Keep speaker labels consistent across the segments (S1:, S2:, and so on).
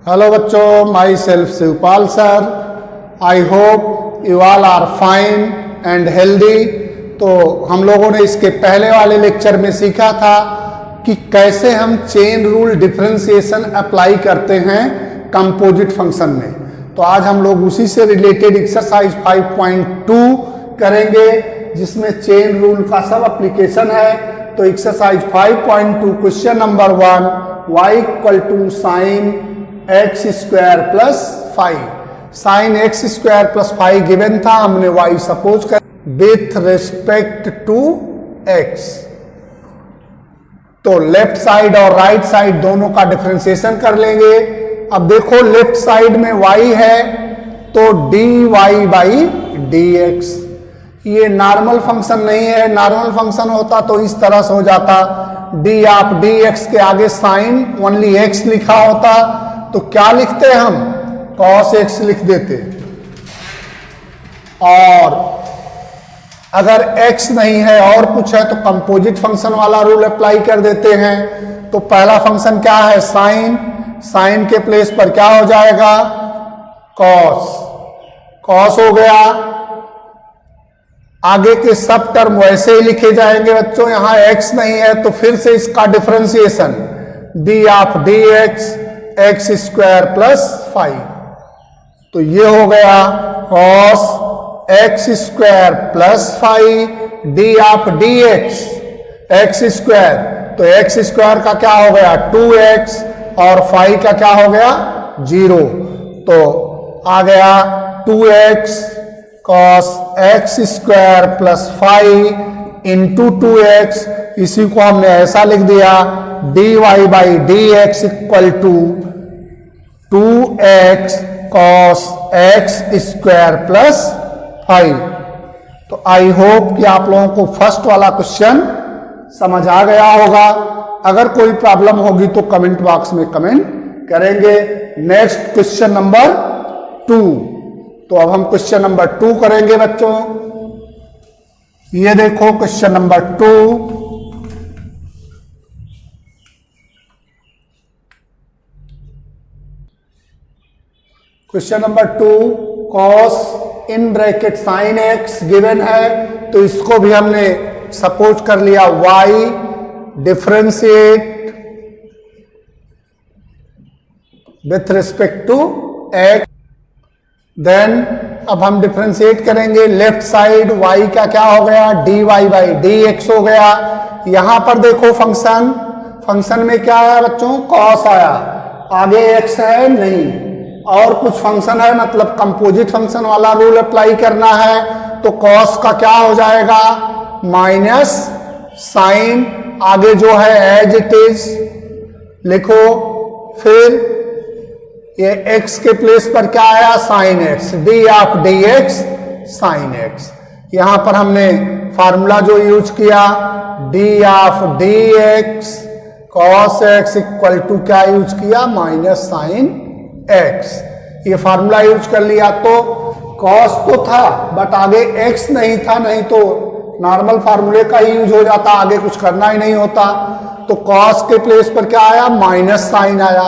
S1: Hello बच्चों, myself Shivpal sir. I hope you all are fine and healthy. तो हम लोगों ने इसके पहले वाले लेक्चर में सीखा था कि कैसे हम चेन रूल डिफरेंशिएशन अप्लाई करते हैं कंपोजिट फंक्शन में। तो आज हम लोग उसी से रिलेटेड एक्सरसाइज 5.2 करेंगे, जिसमें चेन रूल का सब एप्लीकेशन है। तो exercise 5.2 question number 1, y equal to sine x square plus 5। Sine x square plus 5 given था, हमने y सपोज कर विथ रिस्पेक्ट टू x। तो लेफ्ट साइड और राइट साइड दोनों का डिफरेंशिएशन कर लेंगे। अब देखो लेफ्ट साइड में y है तो dy बाई dx। ये नॉर्मल फंक्शन नहीं है, नॉर्मल फंक्शन होता तो इस तरह से हो जाता, डी आप dx के आगे साइन ओनली x लिखा होता तो क्या लिखते हम, cos x लिख देते। और अगर x नहीं है और कुछ है तो कंपोजिट फंक्शन वाला रूल अप्लाई कर देते हैं। तो पहला फंक्शन क्या है, साइन। साइन के प्लेस पर क्या हो जाएगा, cos। cos हो गया। आगे के सब टर्म वैसे ही लिखे जाएंगे बच्चों, यहां x नहीं है तो फिर से इसका डिफरेंशिएशन डी आप dx एक्स स्क्वायर प्लस 5। तो ये हो गया cos x square plus 5 D आप dx एक्स स्क्वायर। तो एक्स स्क्वायर का क्या हो गया 2x और 5 का क्या हो गया 0। तो आ गया 2x cos x square plus 5 into 2x। इसी को हमने ऐसा लिख दिया dy by dx equal to 2x cos x square plus 5। तो आई होप कि आप लोगों को फर्स्ट वाला क्वेश्चन समझ आ गया होगा। अगर कोई प्रॉब्लम होगी तो कमेंट बॉक्स में कमेंट करेंगे। Next question number 2। तो अब हम क्वेश्चन नंबर 2 करेंगे बच्चों। ये देखो question number 2। Question number 2, cos in bracket sine x given है तो इसको भी हमने सपोज कर लिया y differentiate with respect to x। Then अब हम डिफरेंशिएट करेंगे। लेफ्ट साइड y का क्या हो गया dy बाई dx हो गया। यहां पर देखो फंक्शन में क्या आया बच्चों, cos आया, आगे x है नहीं, और कुछ फंक्शन है मतलब कंपोजिट फंक्शन वाला रूल अप्लाई करना है। तो cos का क्या हो जाएगा माइनस साइन, आगे जो है एज इट इज लिखो। फिर ये x के प्लेस पर क्या आया साइन x, डी आप dx साइन x। यहां पर हमने फार्मूला जो यूज किया डी आप dx cos x equal to क्या यूज किया माइनस साइन x। ये फार्मूला यूज कर लिया। तो cos तो था बट आगे x नहीं था, नहीं तो नॉर्मल फार्मूले का ही यूज हो जाता, आगे कुछ करना ही नहीं होता। तो cos के प्लेस पर क्या आया माइनस साइन आया,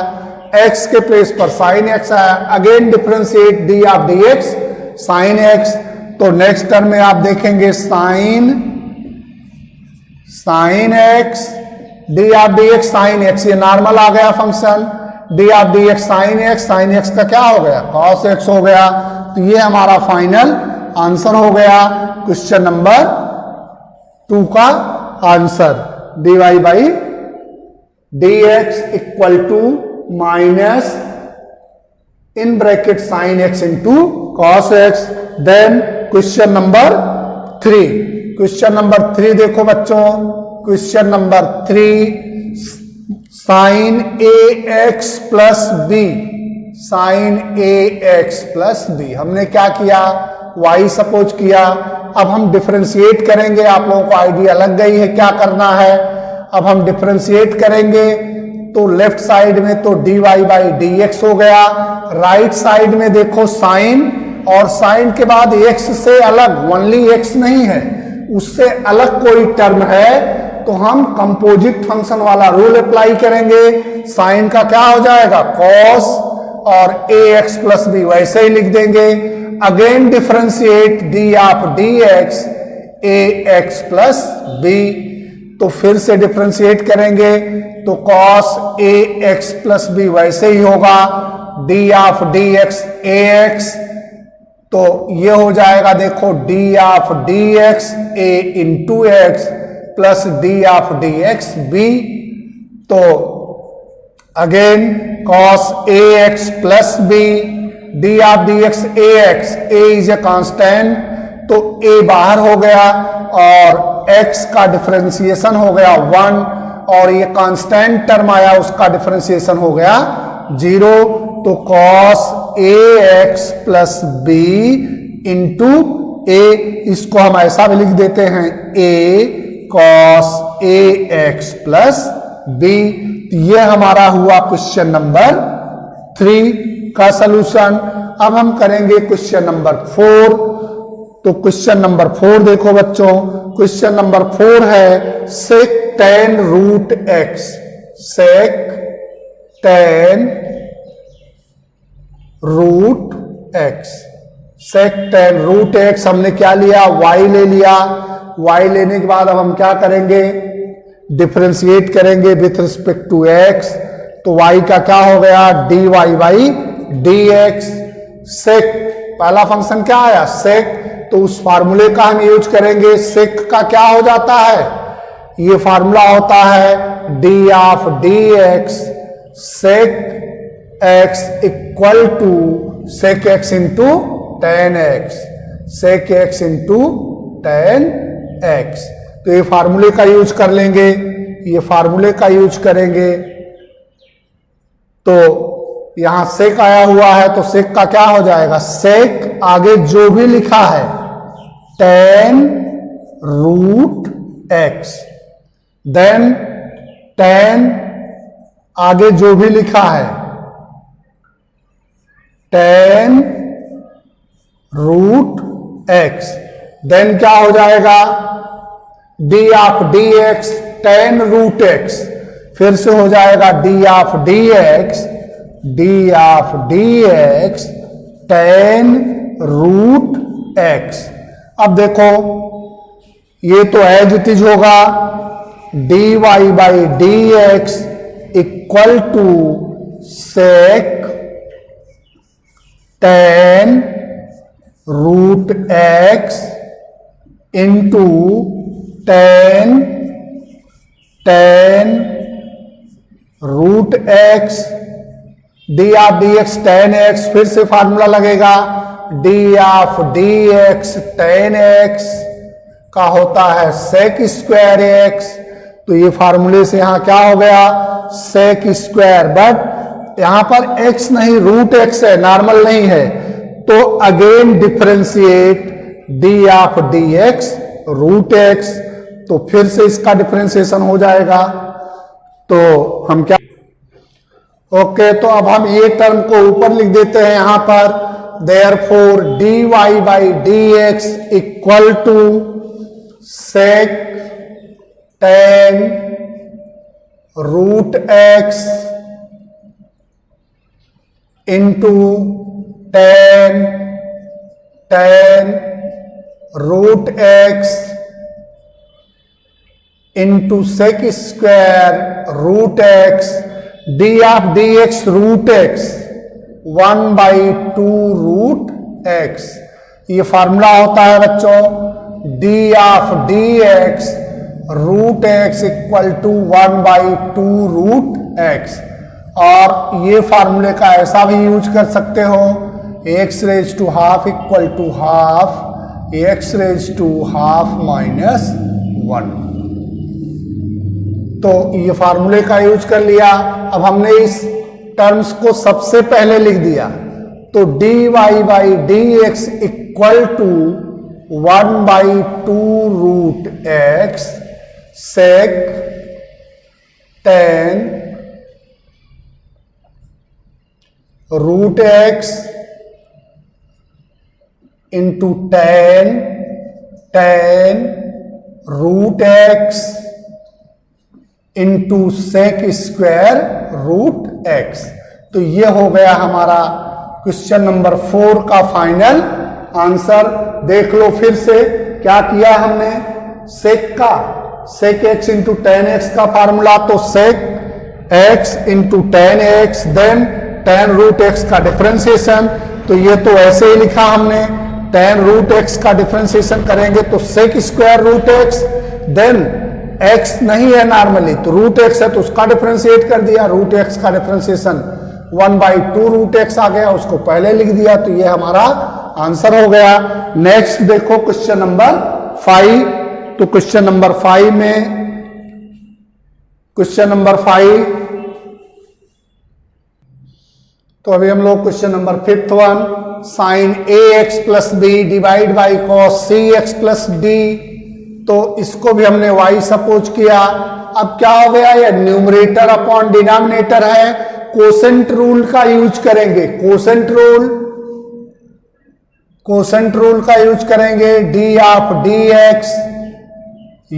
S1: x के प्लेस पर साइन x आया। अगेन डिफरेंशिएट डी आप dx साइन x। तो नेक्स्ट टर्म में आप देखेंगे साइन x डी आप dx साइन x। ये नॉर्मल आ गया फंक्शन डी आप dx साइन x का क्या हो गया cos x हो गया। तो ये हमारा फाइनल आंसर हो गया क्वेश्चन नंबर 2 का answer. dy by dx equal to minus in bracket sine x into cos x। Then question number 3। Question number 3 देखो बच्चों, question number 3 sine ax plus b। Sine ax plus b हमने क्या किया y suppose किया। अब हम differentiate करेंगे, आप लोगों को आइडिया लग गई है क्या करना है। अब हम डिफरेंशिएट करेंगे तो लेफ्ट साइड में तो dy बाई dx हो गया, राइट साइड में देखो साइन, और साइन के बाद x से अलग ओनली x नहीं है, उससे अलग कोई टर्म है तो हम कंपोजिट फंक्शन वाला रूल अप्लाई करेंगे। साइन का क्या हो जाएगा cos और ए एक्स प्लस बी वैसे ही लिख देंगे। Again differentiate d of d x a x plus b, तो फिर से डिफरेंशिएट करेंगे तो cos a x plus b वैसे ही होगा, d of d x a x, तो ये हो जाएगा देखो d of d x a into x plus d of d x b. तो again cos a x plus b d of d x a x, a is a constant तो ए बाहर हो गया और x का डिफरेंशिएशन हो गया 1 और ये कांस्टेंट टर्म आया उसका डिफरेंशिएशन हो गया 0। तो cos ax plus b into a, इसको हम ऐसा भी लिख देते हैं a cos ax plus b. ये हमारा हुआ क्वेश्चन नंबर 3 का सलूशन। अब हम करेंगे क्वेश्चन नंबर 4। तो क्वेश्चन नंबर 4 देखो बच्चों, क्वेश्चन नंबर 4 है sec tan root x, sec tan root x, sec tan root x हमने क्या लिया, y ले लिया। y लेने के बाद अब हम क्या करेंगे, डिफरेंशिएट करेंगे विथ रिस्पेक्ट टू x, तो y का क्या हो गया dy बाई dx। sec पहला फंक्शन क्या आया sec, तो उस फार्मूले का हम यूज करेंगे। sec का क्या हो जाता है, ये फार्मूला होता है d of dx sec x equal to sec x into tan x, sec x into tan x। तो ये फार्मूले का यूज कर लेंगे, ये फार्मूले का यूज करेंगे। तो यहां sec आया हुआ है तो sec का क्या हो जाएगा, sec आगे जो भी लिखा है tan root x, then tan आगे जो भी लिखा है tan रूट x, देन क्या हो जाएगा d of dx tan root x, फिर से हो जाएगा d of dx, d of dx tan root x। अब देखो ये तो एज इट इज होगा dy by d x equal to sec tan root x into tan root x, d of d x tan x, फिर से formula लगेगा d of dx tan x का होता है sec स्क्वायर x। तो ये फार्मूले से यहां क्या हो गया sec स्क्वायर, बट यहां पर x नहीं रूट x है, नॉर्मल नहीं है, तो again differentiate d of dx root x, तो फिर से इसका डिफरेंशिएशन हो जाएगा। तो हम क्या ओके, तो अब हम ये टर्म को ऊपर लिख देते हैं यहां पर, therefore dy by dx equal to sec tan root x into tan root x into sec square root x, d of dx root x 1 by 2 root x। ये फार्मूला होता है बच्चों d of dx root x equal to 1 by 2 root x। और ये फार्मूले का ऐसा भी यूज कर सकते हो x raise to half equal to half x raise to half minus 1। तो ये फार्मूले का यूज कर लिया। अब हमने इस टर्म्स को सबसे पहले लिख दिया, तो dy by dx equal to 1 by 2 root x sec tan root x into tan root x into sec square root x। तो ये हो गया हमारा क्वेश्चन नंबर 4 का फाइनल आंसर। देख लो फिर से क्या किया हमने, sec x into tan x का फार्मूला, तो sec x into tan x then tan root x का डिफरेंशिएशन, तो ये तो ऐसे ही लिखा हमने, टेन रूट एक्स का डिफरेंशिएशन करेंगे तो sec square root x, then x नहीं है नॉर्मली तो रूट एक्स है तो उसका डिफरेंशिएट कर दिया, रूट एक्स का डिफरेंशिएशन 1/2 रूट एक्स आ गया, उसको पहले लिख दिया, तो ये हमारा आंसर हो गया। नेक्स्ट देखो क्वेश्चन नंबर 5, तो क्वेश्चन नंबर 5 में, क्वेश्चन नंबर 5, तो अभी हम लोग question number 5th one, sine ax plus b divide by cos cx plus d, तो इसको भी हमने y सपोज किया। अब क्या हो गया, ये न्यूमरेटर अपॉन डिनोमिनेटर है, कोसेंट रूल का यूज करेंगे, कोसेंट रूल का यूज करेंगे, d of d x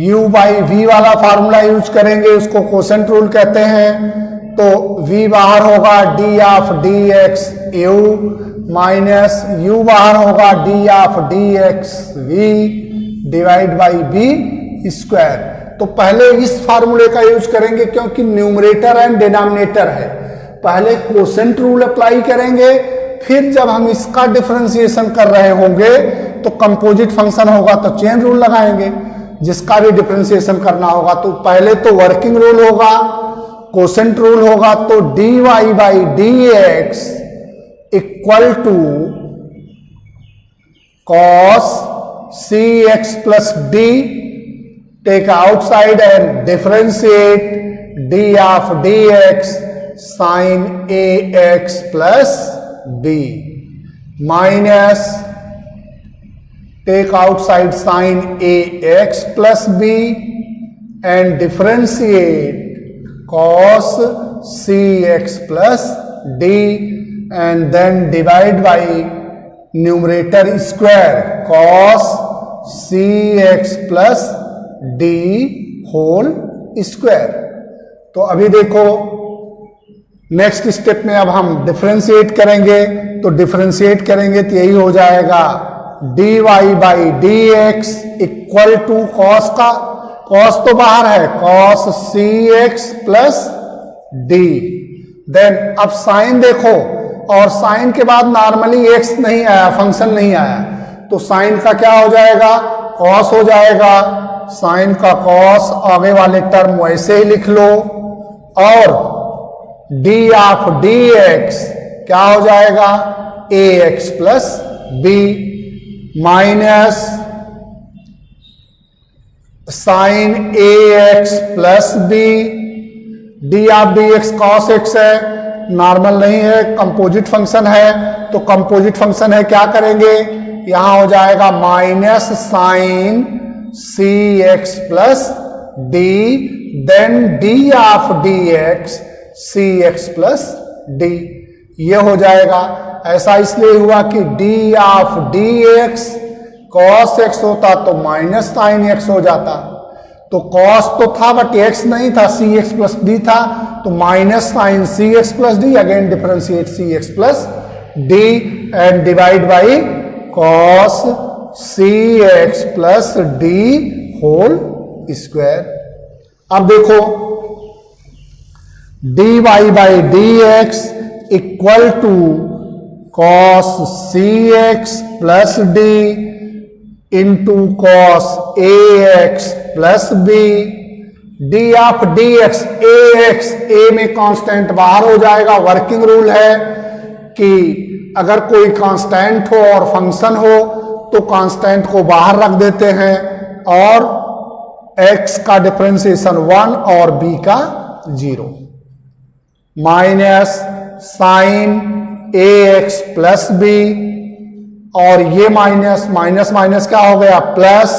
S1: u by v वाला फार्मूला यूज करेंगे, उसको कोसेंट रूल कहते हैं। तो v बाहर होगा d of d x u minus u बाहर होगा d of d x v divide by b square. तो पहले इस फार्मूले का यूज करेंगे क्योंकि न्यूमरेटर एंड डिनोमिनेटर है, पहले कोसेंट रूल अप्लाई करेंगे, फिर जब हम इसका डिफरेंशिएशन कर रहे होंगे तो कंपोजिट फंक्शन होगा तो चेन रूल लगाएंगे, जिसका भी डिफरेंशिएशन करना होगा। तो पहले तो वर्किंग रूल होगा, कोसेंट रूल होगा, तो dy by d x equal to cos c x plus d, take outside and differentiate d of d x sine a x plus b minus take outside sin ax plus b and differentiate cos cx plus d and then divide by numerator square cos cx plus d whole square। तो अभी देखो next step में अब हम differentiate करेंगे, तो differentiate करेंगे तो यही हो जाएगा dy by d x equal to cos का, कॉस तो बाहर है, cos c x plus d, then अब साइन देखो, और साइन के बाद नॉर्मली एक्स नहीं आया, फंक्शन नहीं आया, तो साइन का क्या हो जाएगा, कॉस हो जाएगा, साइन का कॉस, आगे वाले टर्म वैसे ही लिख लो, और डी ऑफ डी एक्स क्या हो जाएगा, a x plus b minus sine a x plus b, d of d x cos x है, नॉर्मल नहीं है, कंपोजिट फंक्शन है, तो कंपोजिट फंक्शन है, क्या करेंगे, यहां हो जाएगा minus sine c x plus d, then d of d x c x plus d, ये हो जाएगा। ऐसा इसलिए हुआ कि d of d x cos x होता तो माइनस साइन एक्स हो जाता, तो कॉस तो था बट एक्स नहीं था, सी एक्स प्लस डी था, तो minus sine c x plus d, again differentiate c x plus d and divide by cos c x plus d whole square. अब देखो d y by d x equal to cos c x plus d into cos a x plus b, d of d x a x, a में constant बाहर हो जाएगा, working rule है कि अगर कोई कांस्टेंट हो और फंक्शन हो तो कांस्टेंट को बाहर रख देते हैं, और x का डिफरेंशिएशन 1 और b का 0, minus sine a x plus b, और ये माइनस माइनस माइनस क्या हो गया प्लस,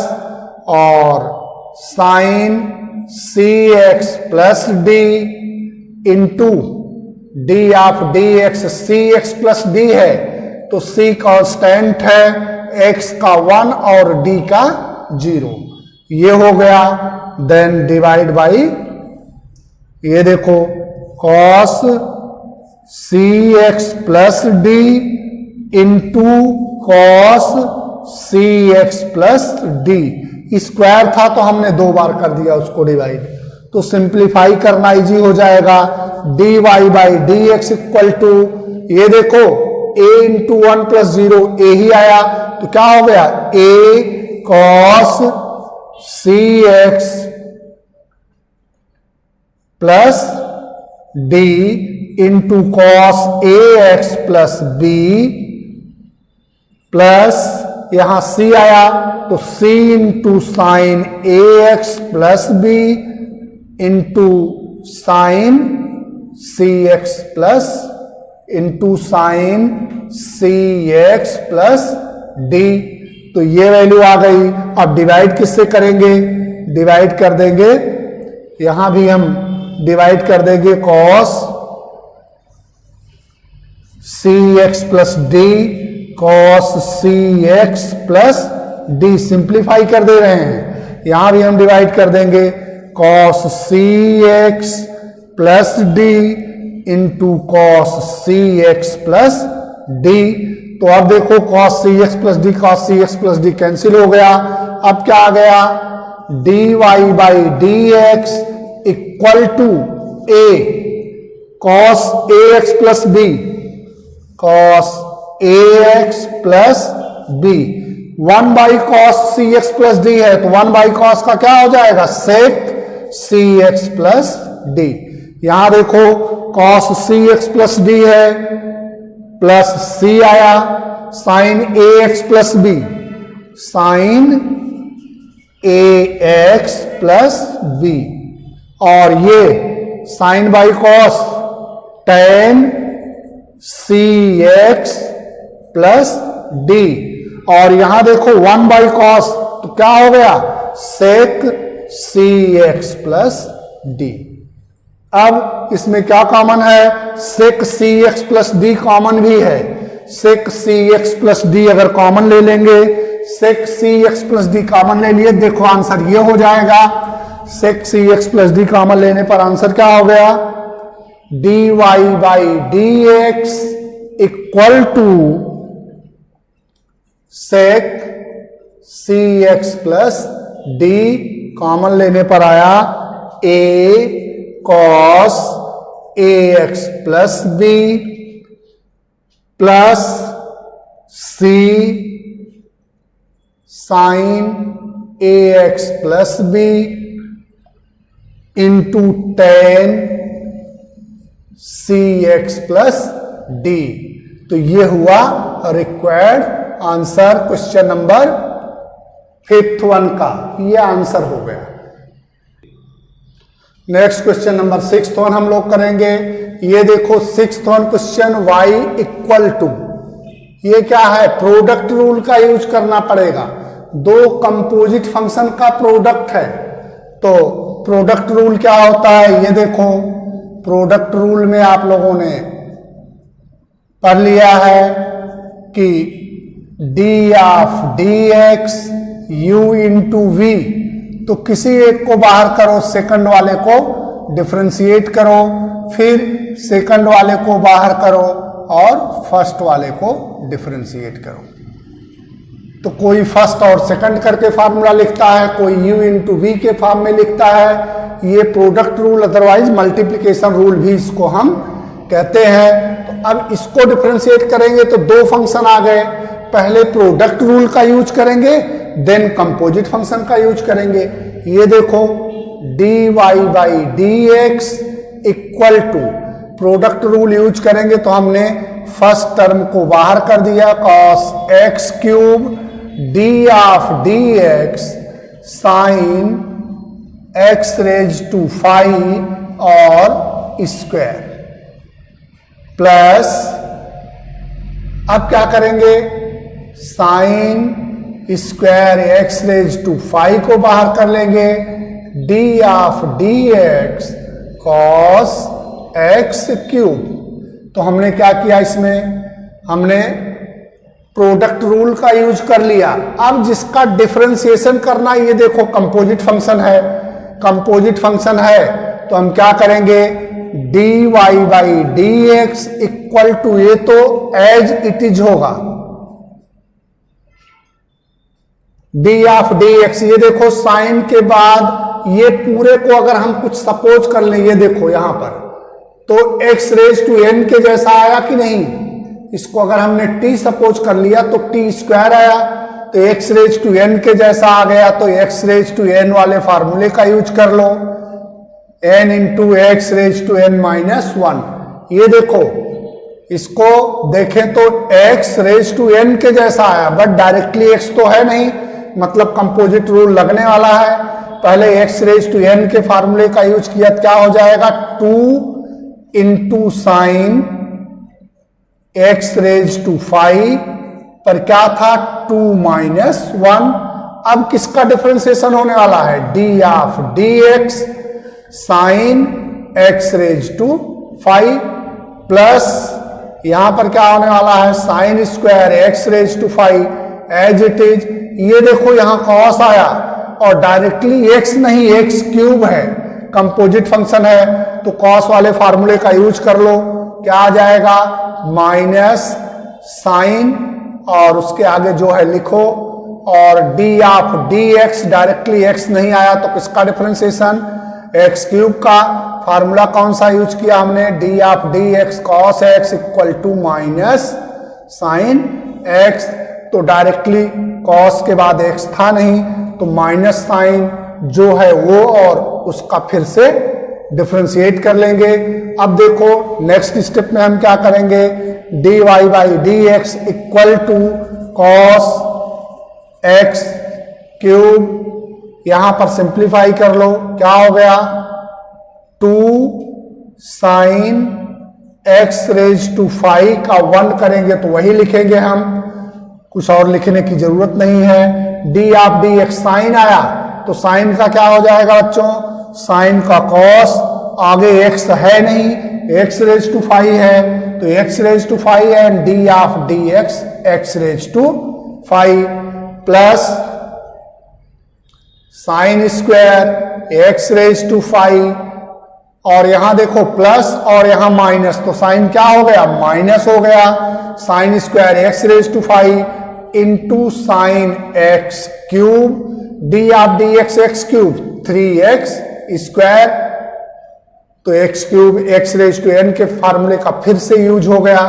S1: और sine c x plus d into d of d x, c x plus d है तो c कांस्टेंट है, x का 1 और d का 0, ये हो गया, देन डिवाइड बाई, ये देखो cos c x plus d into cos c x plus d. Square था तो हमने 2 बार कर दिया उसको डिवाइड, तो सिंप्लीफाई करना इजी हो जाएगा। D y by d x equal to, ये देखो a इंटू 1 प्लस 0 ए ही आया, तो क्या हो गया a cos c x plus d into cos a x plus b plus यहां c आया तो c into sine a x plus b into sine c x plus into sine c x plus d. तो ये value आ गई। अब divide किससे करेंगे? Divide कर देंगे, यहां भी हम डिवाइड कर देंगे cos c x plus D cos c x plus D, simplify कर दे रहे हैं। यहां भी हम डिवाइड कर देंगे cos c x plus d into cos c x plus d. तो अब देखो cos c x plus d cancel हो गया। अब क्या आ गया? D y by d x equal to a cos a x plus b, cos a x plus b. 1 by cos c x plus d है तो 1 बाई कॉस का क्या हो जाएगा? Sec c x plus d. यहां देखो cos c x plus d है plus c आया, sine a x plus b, sine a x plus b, और ये sine by cos tan c x plus d, और यहां देखो 1 बाई कॉस तो क्या हो गया? Sec c x plus d. अब इसमें क्या कॉमन है? Sec c x plus d common भी है। Sec c x plus d अगर कॉमन ले लेंगे, sec c x plus d common ले लिए, देखो आंसर ये हो जाएगा। Sec c x plus d common लेने पर आंसर क्या हो गया? D y by d x equal to sec c x plus d, common लेने पर आया a cos a x plus b plus c sine a x plus b into tan c x plus d. तो ये हुआ required answer question number 5th one का, ये answer हो गया। Next question number 6th one हम लोग करेंगे। ये देखो 6th one question y equal to, ये क्या है? प्रोडक्ट रूल का यूज करना पड़ेगा। 2 कंपोजिट फंक्शन का प्रोडक्ट है, तो प्रोडक्ट रूल क्या होता है? ये देखो प्रोडक्ट रूल में आप लोगों ने पढ़ लिया है कि d of d x u into v, तो किसी एक को बाहर करो, सेकंड वाले को डिफरेंशिएट करो, फिर सेकंड वाले को बाहर करो और फर्स्ट वाले को डिफरेंशिएट करो। तो कोई फर्स्ट और सेकंड करके फार्मूला लिखता है, कोई u इंटू वी के फॉर्म में लिखता है। ये product rule, otherwise multiplication rule भी इसको हम कहते हैं। तो अब इसको डिफरेंशिएट करेंगे तो 2 फंक्शन आ गए। पहले प्रोडक्ट रूल का यूज करेंगे, देन कंपोजिट फंक्शन का यूज करेंगे। ये देखो d y by d x equal to, product rule use करेंगे तो हमने फर्स्ट टर्म को बाहर कर दिया, cos x cube d of d x sine x raise to 5 और स्क्वायर, प्लस अब क्या करेंगे? Sine square x raise to 5 को बाहर कर लेंगे, d of d x cos x cube. तो हमने क्या किया? इसमें हमने प्रोडक्ट रूल का यूज कर लिया। अब जिसका डिफरेंशिएशन करना, ये देखो कंपोजिट फंक्शन है, कंपोजिट फंक्शन है तो हम क्या करेंगे? D y by d x equal to, ये तो एज इट इज होगा, डी ऑफ डी एक्स। ये देखो साइन के बाद ये पूरे को अगर हम कुछ सपोज कर लें, ये देखो यहां पर तो एक्स रेज टू एन के जैसा आया कि नहीं। इसको अगर हमने टी सपोज कर लिया तो टी स्क्वायर आया, तो एक्स रेज टू एन के जैसा आ गया, तो एक्स रेज टू एन वाले फार्मूले का यूज कर लो, n into x raise to n minus one. ये देखो इसको देखें तो एक्स रेज टू एन के जैसा आया, बट डायरेक्टली एक्स तो है नहीं, मतलब कंपोजिट रूल लगने वाला है। पहले एक्स रेज टू एन के फार्मूले का यूज किया, क्या हो जाएगा 2 into sine x raise to 5 पर क्या था 2 माइनस 1। अब किसका डिफरेंशिएशन होने वाला है, d of d x sine x raise to 5 plus यहां पर क्या होने वाला है sine square x raise to 5 as it is. ये देखो यहां कॉस आया और डायरेक्टली एक्स नहीं एक्स क्यूब है, कंपोजिट फंक्शन है, तो कॉस वाले फार्मूले का यूज कर लो। क्या आ जाएगा माइनस साइन और उसके आगे जो है लिखो, और d of d x directly x नहीं आया तो किसका डिफरेंशिएशन एक्स क्यूब का। फार्मूला कौन सा यूज किया हमने, d of d x cos x equal to minus sine x, तो डायरेक्टली कॉस के बाद एक्स था नहीं, तो माइनस साइन जो है वो और उसका फिर से डिफरेंशिएट कर लेंगे। अब देखो नेक्स्ट स्टेप में हम क्या करेंगे, d y by d x equal to cos x cube, यहां पर सिंप्लीफाई कर लो, क्या हो गया 2 साइन एक्स रेज टू 5 का 1 करेंगे तो वही लिखेंगे हम, कुछ और लिखने की जरूरत नहीं है। D of d x sine आया तो साइन का क्या हो जाएगा बच्चों, साइन का कॉस, आगे एक्स है नहीं, एक्स रेज टू 5 है तो x raise to 5 and d of d x x raise to 5 plus sine square x raise to 5, और यहां देखो प्लस और यहां माइनस, तो साइन क्या हो गया माइनस हो गया, sine square x raise to 5 into sine x cube, d of d x x cube 3x square, तो x cube x raise to n के फार्मूले का फिर से यूज हो गया,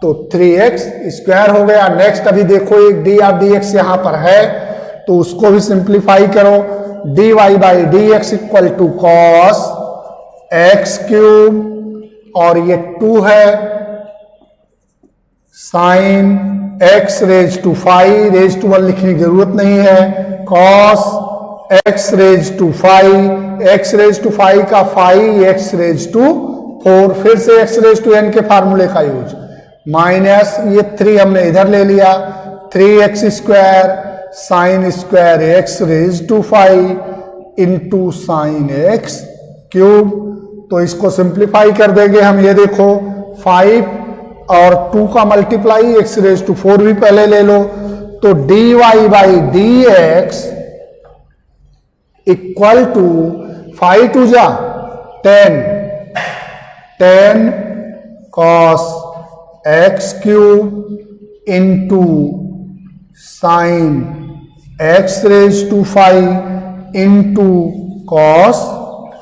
S1: तो 3x स्क्वायर हो गया। नेक्स्ट अभी देखो एक डी ऑफ डी एक्स यहां पर है तो उसको भी सिंप्लीफाई करो, d y by d x equal to cos x cube, और ये 2 है sine x raise to 5, raise to 1 लिखने की जरूरत नहीं है, cos x raise to 5, x raise to 5 का 5 एक्स रेज टू 4, फिर से एक्स रेज टू एन के फार्मूले का यूज, माइनस ये 3 हमने इधर ले लिया, 3x square sine square x raise to 5 into sine x cube, तो इसको सिंप्लीफाई कर देंगे हम। ये देखो 5 और 2 का मल्टीप्लाई एक्स रेज टू 4 भी पहले ले लो, तो d y by d x equal to 5 two जा 10 cos x cube into sine x raise to 5 into cos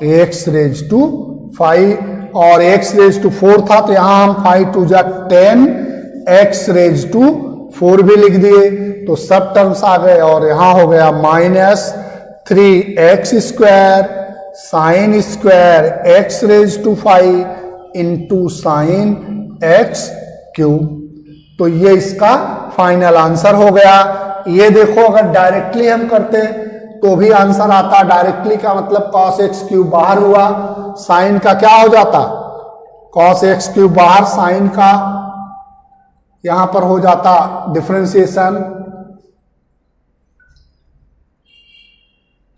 S1: x raise to 5, और एक्स रेज टू 4 था तो यहां हम 5 टू जा 10 एक्स रेज टू 4 भी लिख दिए, तो सब टर्म्स आ गए, और यहां हो गया minus 3x square sine square x raise to 5 into sine x cube, तो ये इसका फाइनल आंसर हो गया। ये देखो अगर डायरेक्टली हम करते तो भी आंसर आता, डायरेक्टली का मतलब cos एक्स क्यूब बाहर हुआ, साइन का क्या हो जाता cos एक्स क्यूब बाहर, साइन का यहां पर हो जाता डिफरेंशिएशन,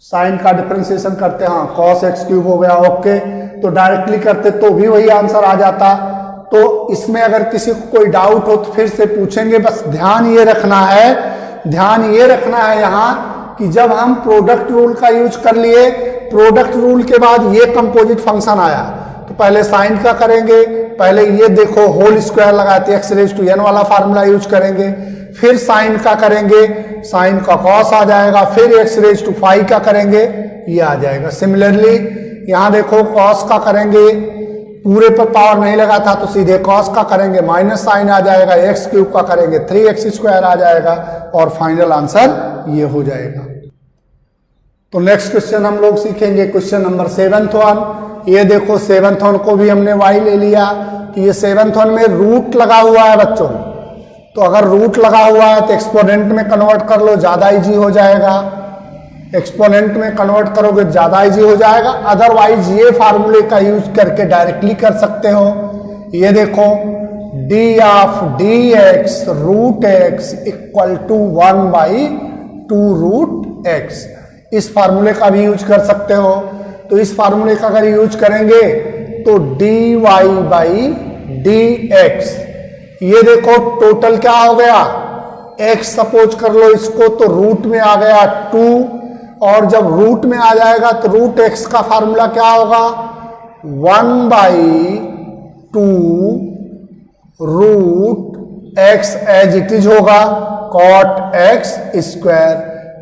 S1: साइन का डिफरेंशिएशन करते हैं cos एक्स क्यूब हो गया, ओके, तो डायरेक्टली करते तो भी वही आंसर आ जाता। तो इसमें अगर किसी को कोई डाउट हो तो फिर से पूछेंगे, बस ध्यान ये रखना है यहां कि जब हम प्रोडक्ट रूल का यूज कर लिए, प्रोडक्ट रूल के बाद ये कंपोजिट फंक्शन आया तो पहले साइन का करेंगे, पहले ये देखो होल स्क्वायर लगाते एक्स रेज टू एन वाला फार्मूला यूज करेंगे, फिर साइन का करेंगे, साइन का कॉस आ जाएगा, फिर एक्स रेज टू फाइव का करेंगे, ये आ जाएगा। सिमिलरली यहां देखो कॉस का करेंगे, पूरे पर पावर नहीं लगा था तो सीधे कॉस का करेंगे, माइनस साइन आ जाएगा, एक्स क्यूब का करेंगे 3x² आ जाएगा और फाइनल आंसर ये हो जाएगा। तो नेक्स्ट क्वेश्चन हम लोग सीखेंगे क्वेश्चन नंबर 7th वन। ये देखो 7th वन को भी हमने y ले लिया कि ये 7th वन में रूट लगा हुआ है बच्चों, तो अगर रूट लगा हुआ है तो एक्सपोनेंट में कन्वर्ट कर लो, ज्यादा इजी हो जाएगा। एक्सपोनेंट में कन्वर्ट करोगे ज्यादा इजी हो जाएगा, अदरवाइज ये फार्मूले का यूज करके डायरेक्टली कर सकते हो। ये देखो d of dx root x equal to 1/2 root x, इस फार्मूले का भी यूज कर सकते हो। तो इस फार्मूले का अगर यूज करेंगे तो dy/dx, ये देखो टोटल क्या हो गया, x सपोज कर लो इसको, तो रूट में आ गया 2, और जब रूट में आ जाएगा तो रूट x का फार्मूला क्या होगा, 1/2 root x as it is होगा cot x²।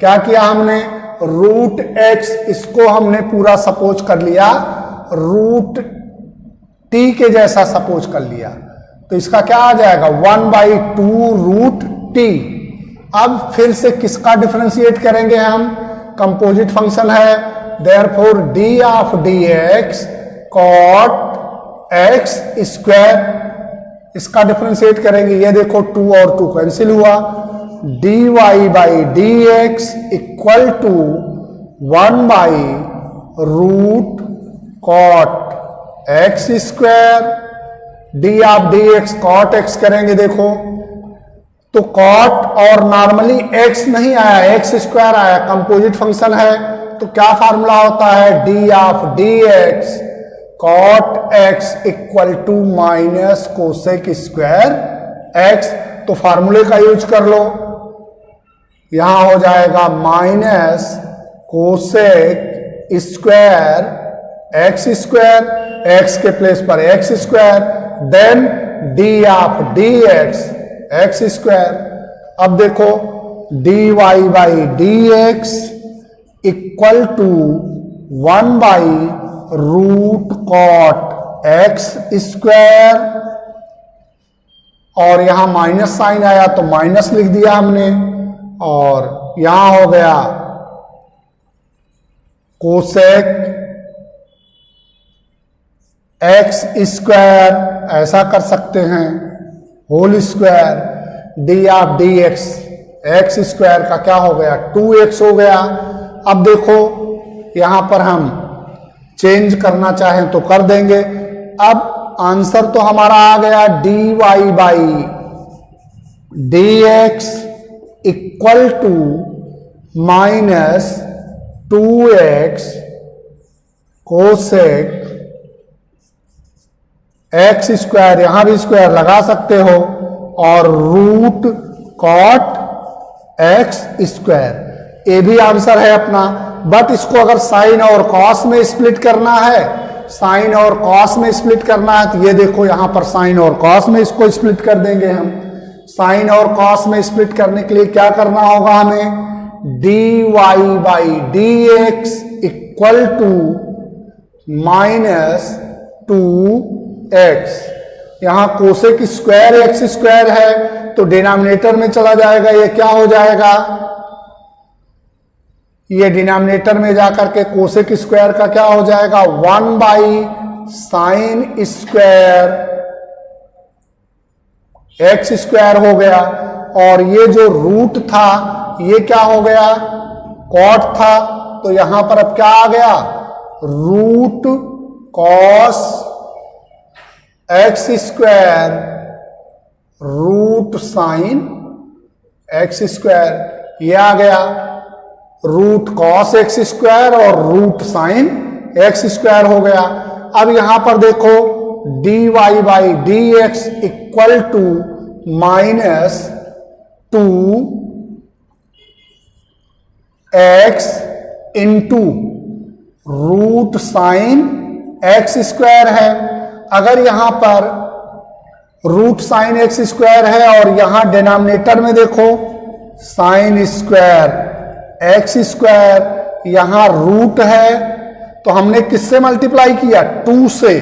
S1: क्या किया हमने, रूट x इसको हमने पूरा सपोज कर लिया, रूट t के जैसा सपोज कर लिया, तो इसका क्या आ जाएगा 1/2 रूट t। अब फिर से किसका डिफरेंशिएट करेंगे हम, कंपोजिट फंक्शन है, therefore d of dx cot x², इसका डिफरेंशिएट करेंगे। ये देखो 2 और 2 कैंसिल हुआ, dy/dx इक्वल टू 1/रूट cot x², d of dx cot x करेंगे, देखो तो cot और नॉर्मली x नहीं आया, x² आया, कंपोजिट फंक्शन है, तो क्या फार्मूला होता है, d of dx cot x equal to minus cosec square x। तो फार्मूले का यूज कर लो, यहां हो जाएगा minus cosec square x², x के प्लेस पर x², then d of dx x²। अब देखो dy/dx इक्वल टू 1/रूट cot x², और यहां माइनस साइन आया तो माइनस लिख दिया हमने, और यहां हो गया कोसेक x², ऐसा कर सकते हैं, whole square, d of dx x² का क्या हो गया 2x हो गया। अब देखो यहां पर हम चेंज करना चाहें तो कर देंगे। अब आंसर तो हमारा आ गया dy/dx equal to minus 2x cosec x², यहां भी स्क्वायर लगा सकते हो, और रूट cot x²। ये भी आंसर है अपना, बट इसको अगर साइन और कॉस में स्प्लिट करना है, साइन और कॉस में स्प्लिट करना है, तो ये देखो यहां पर साइन और कॉस में इसको स्प्लिट कर देंगे हम। साइन और कॉस में स्प्लिट करने के लिए क्या करना होगा हमें, dy/dx equal to minus 2x, यहां कोसेक स्क्वायर x² है तो डिनोमिनेटर में चला जाएगा, ये क्या हो जाएगा, ये डिनोमिनेटर में जाकर के कोसेक स्क्वायर का क्या हो जाएगा 1/sin² x² हो गया, और ये जो रूट था ये क्या हो गया cot था, तो यहां पर अब क्या आ गया root cos x² root sin x², ये आ गया रूट cos x² और रूट sin x² हो गया। अब यहां पर देखो dy/dx equal to minus 2x into root sin x square है। अगर यहां पर रूट साइन एक्स स्क्वायर है और यहां डिनोमिनेटर में देखो साइन स्क्वायर एक्स स्क्वायर, यहां रूट है, तो हमने किससे मल्टीप्लाई किया? 2 से,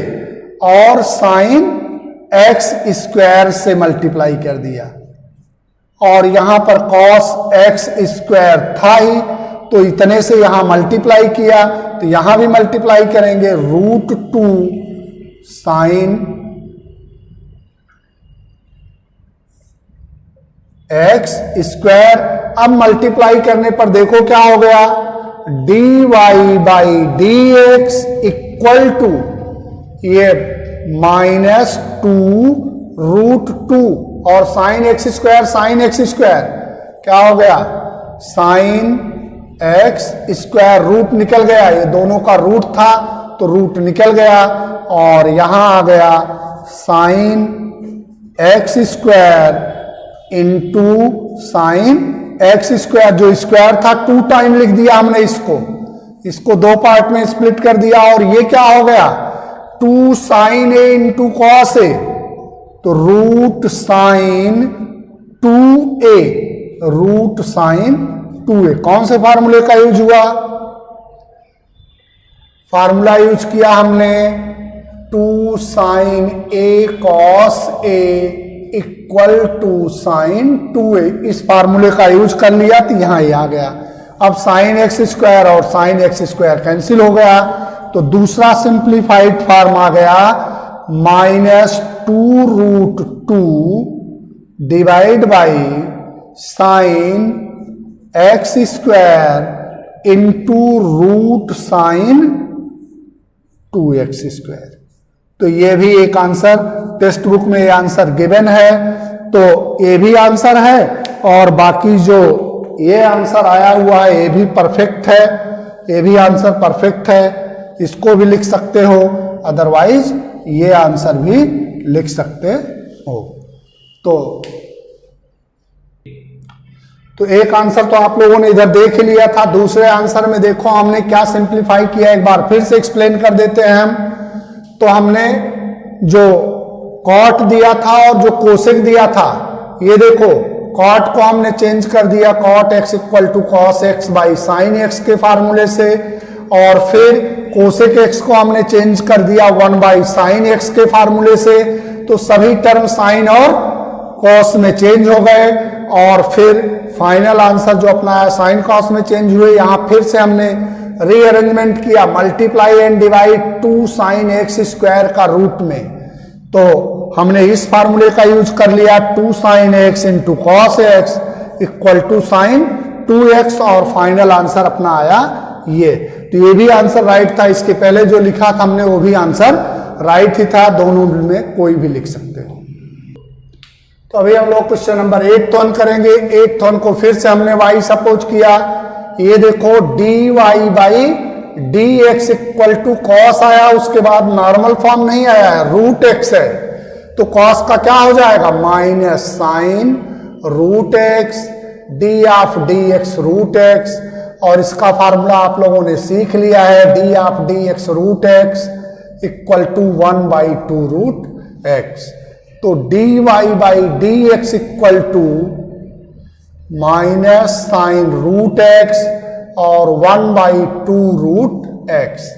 S1: और साइन एक्स स्क्वायर से मल्टीप्लाई कर दिया। और यहां पर कॉस एक्स स्क्वायर था ही, तो इतने से यहां मल्टीप्लाई किया, तो यहां भी मल्टीप्लाई करेंगे रूट 2 साइन एक्स स्क्वायर। अब मल्टीप्लाई करने पर देखो क्या हो गया, d y by d x equal to ये -2 रूट 2, और साइन एक्स स्क्वायर क्या हो गया, साइन एक्स स्क्वायर, रूट निकल गया, ये दोनों का रूट था तो रूट निकल गया, और यहां आ गया sign x square into sine x square, जो स्क्वायर था 2 टाइम लिख दिया हमने, इसको 2 पार्ट में स्प्लिट कर दिया, और ये क्या हो गया 2 साइन ए इंटू कॉस ए, तो root sine 2a, root sine 2a। कौन से फार्मूले का यूज हुआ? फार्मूला यूज किया हमने 2 sine a cos a equal to sine 2a, इस फार्मूले का यूज कर लिया, तो यहां ये आ गया। अब साइन एक्स स्क्वायर और साइन एक्स स्क्वायर कैंसिल हो गया, तो दूसरा सिंप्लीफाइड फॉर्म आ गया -2 root 2 divide by sine x square into root sine 2x square. तो ये भी एक आंसर, टेक्स्ट बुक में ये आंसर गिवन है, तो ये भी आंसर है, और बाकी जो ये आंसर आया हुआ है ये भी परफेक्ट है, ये भी आंसर परफेक्ट है, इसको भी लिख सकते हो, अदरवाइज ये आंसर भी लिख सकते हो। तो एक आंसर तो आप लोगों ने इधर देख लिया था। दूसरे आंसर में देखो हमने क्या सिंप्लीफाई किया, एक बार फिर से एक्सप्लेन कर देते हैं हम। तो हमने जो कॉट दिया था और जो कोसेक दिया था, ये देखो कॉट को हमने चेंज कर दिया cot x equal to cos x by sine x के फार्मूले से, और फिर कोसेक एक्स को हमने चेंज कर दिया 1 बाई साइन एक्स के फार्मूले से। तो सभी टर्म साइन और कॉस में चेंज हो गए, और फिर फाइनल आंसर जो अपना है साइन कॉस में चेंज हुए। यहां फिर से हमने रीअरेंजमेंट किया, multiply and divide 2 sine x square का रूट में, तो हमने इस फार्मूले का यूज कर लिया 2 sine x into cos x equal to sine 2x, और फाइनल आंसर अपना आया ये। तो ये भी आंसर राइट था, इसके पहले जो लिखा था हमने वो भी आंसर राइट ही था, दोनों में कोई भी लिख सकते हो। तो अभी हम लोग क्वेश्चन नंबर 8 वन करेंगे। 8 वन को फिर से हमने y सपोज किया, ये देखो d y by d x equal to cos आया, उसके बाद नॉर्मल फॉर्म नहीं आया है, रूट एक्स है, तो कॉस का क्या हो जाएगा minus sine root x d of d x root x, और इसका फार्मूला आप लोगों ने सीख लिया है, d of d x root x equal to 1 by 2 root x. तो d y by d x equal to minus sine root x और 1 बाई 2 रूट एक्स।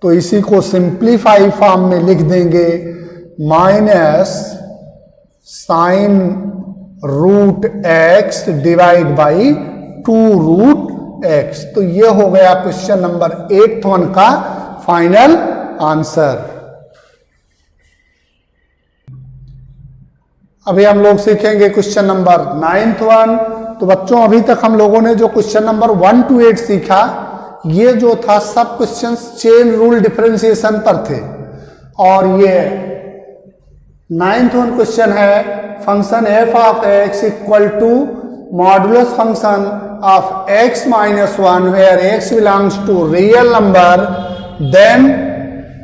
S1: तो इसी को सिंप्लीफाई फॉर्म में लिख देंगे minus sine root x divide by 2 root x. तो ये हो गया क्वेश्चन नंबर 8 वन का फाइनल आंसर। अभी हम लोग सीखेंगे क्वेश्चन नंबर 9 वन। तो बच्चों अभी तक हम लोगों ने जो क्वेश्चन नंबर 1 to 8 सीखा, ये जो था सब क्वेश्चंस चेन रूल डिफरेंशिएशन पर थे, और ये 9th वन क्वेश्चन है function f of x equal to modulus function of x minus 1 where x belongs to real number, then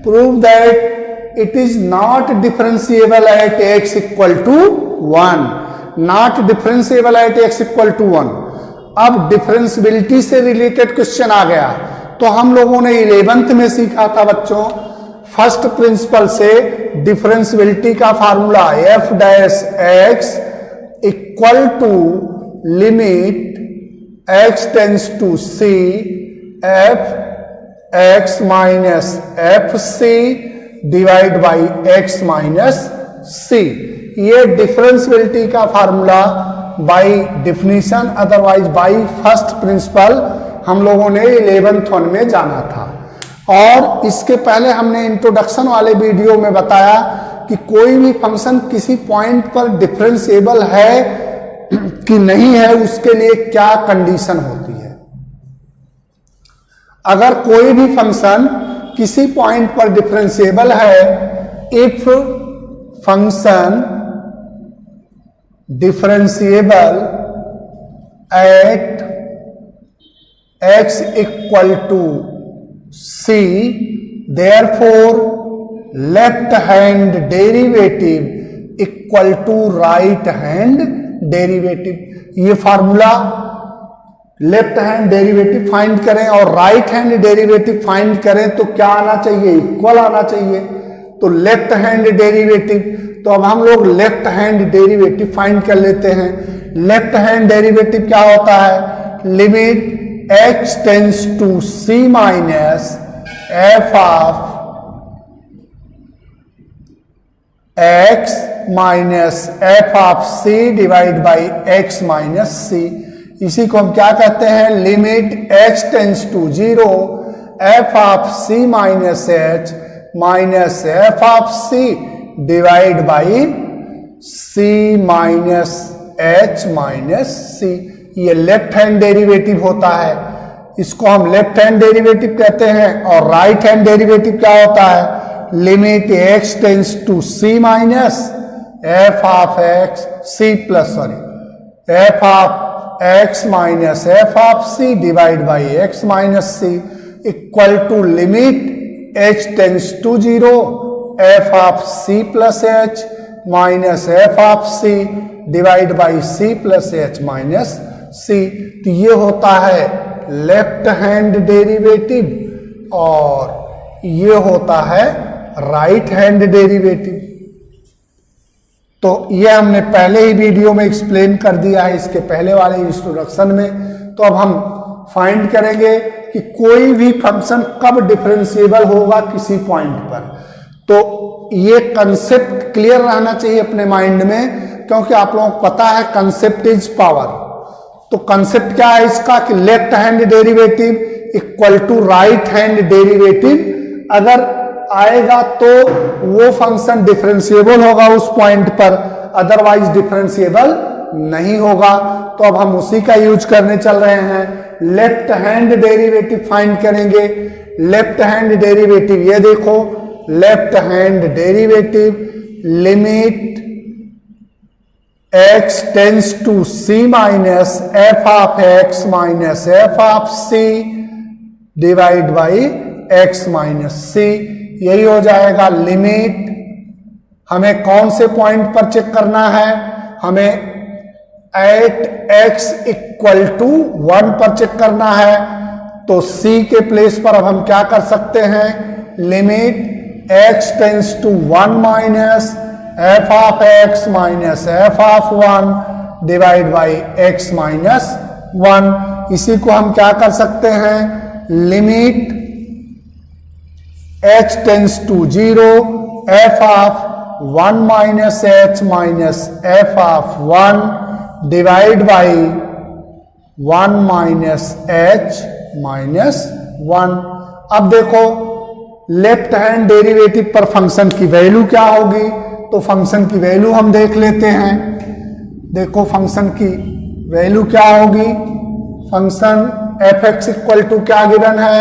S1: prove that it is not differentiable at x equal to 1, not differentiable at x equal to 1। अब differentiability से related question आ गया। तो हम लोगों ने 11th में सीखा था बच्चों फर्स्ट प्रिंसिपल से डिफरेंशियबिलिटी का formula f dash x equal to limit x tends to c f x minus f c divide by x minus c. ये डिफरेंशियबिलिटी का formula by definition otherwise by first principle हम लोगों ने 11th one में जाना था। और इसके पहले हमने इंट्रोडक्शन वाले वीडियो में बताया कि कोई भी फंक्शन किसी पॉइंट पर डिफरेंशिएबल है कि नहीं है, उसके लिए क्या कंडीशन होती है। अगर कोई भी फंक्शन किसी पॉइंट पर डिफरेंशिएबल है, if function differentiable at x equal to c, therefore left hand derivative equal to right hand derivative. ये formula left hand derivative find करें और राइट हैंड डेरिवेटिव फाइंड करें तो क्या आना चाहिए, इक्वल आना चाहिए। तो लेफ्ट हैंड डेरिवेटिव, तो अब हम लोग लेफ्ट हैंड डेरिवेटिव फाइंड कर लेते हैं। लेफ्ट हैंड डेरिवेटिव क्या होता है, limit x tends to c minus f of x minus f of c divide by x minus c। इसी को हम क्या कहते हैं, limit x tends to 0 f of c minus h minus f of c divide by c minus h minus c। ये left hand derivative होता है, इसको हम लेफ्ट हैंड डेरिवेटिव कहते हैं। और राइट हैंड डेरिवेटिव क्या होता है, limit x tends to c minus f of x c plus f of x minus f of c divide by x minus c equal to limit h tends to 0 f of c plus h minus f of c divide by c plus h minus c। तो ये होता है left hand derivative और ये होता है right hand derivative. तो ये हमने पहले ही वीडियो में एक्सप्लेन कर दिया है, इसके पहले वाले इंट्रोडक्शन में। तो अब हम फाइंड करेंगे कि कोई भी फंक्शन कब डिफरेंशिएबल होगा किसी पॉइंट पर। तो ये कंसेप्ट क्लियर रहना चाहिए अपने माइंड में, क्योंकि आप लोगों को पता है कंसेप्ट इज पावर। तो कंसेप्ट क्या है इसका कि left hand derivative equal to right hand derivative अगर आएगा तो वो फंक्शन डिफरेंशिएबल होगा उस पॉइंट पर, अदरवाइज डिफरेंशिएबल नहीं होगा। तो अब हम उसी का यूज करने चल रहे हैं। लेफ्ट हैंड डेरिवेटिव फाइंड करेंगे। लेफ्ट हैंड डेरिवेटिव ये देखो, left hand derivative limit x tends to c minus f of x minus f of c divide by x minus c। यही हो जाएगा लिमिट। हमें कौन से पॉइंट पर चेक करना है, हमें एट x इक्वल टू 1 पर चेक करना है। तो c के प्लेस पर अब हम क्या कर सकते हैं, limit x tends to 1 minus f of x minus f of 1 divide by x minus 1। इसी को हम क्या कर सकते हैं, limit h tends to 0 f of 1 minus h minus f of 1 divide by 1 minus h minus 1। अब देखो left hand derivative पर फंक्शन की वैल्यू क्या होगी, तो फंक्शन की वैल्यू हम देख लेते हैं। देखो फंक्शन की वैल्यू क्या होगी, function f x equal to क्या गिवन है,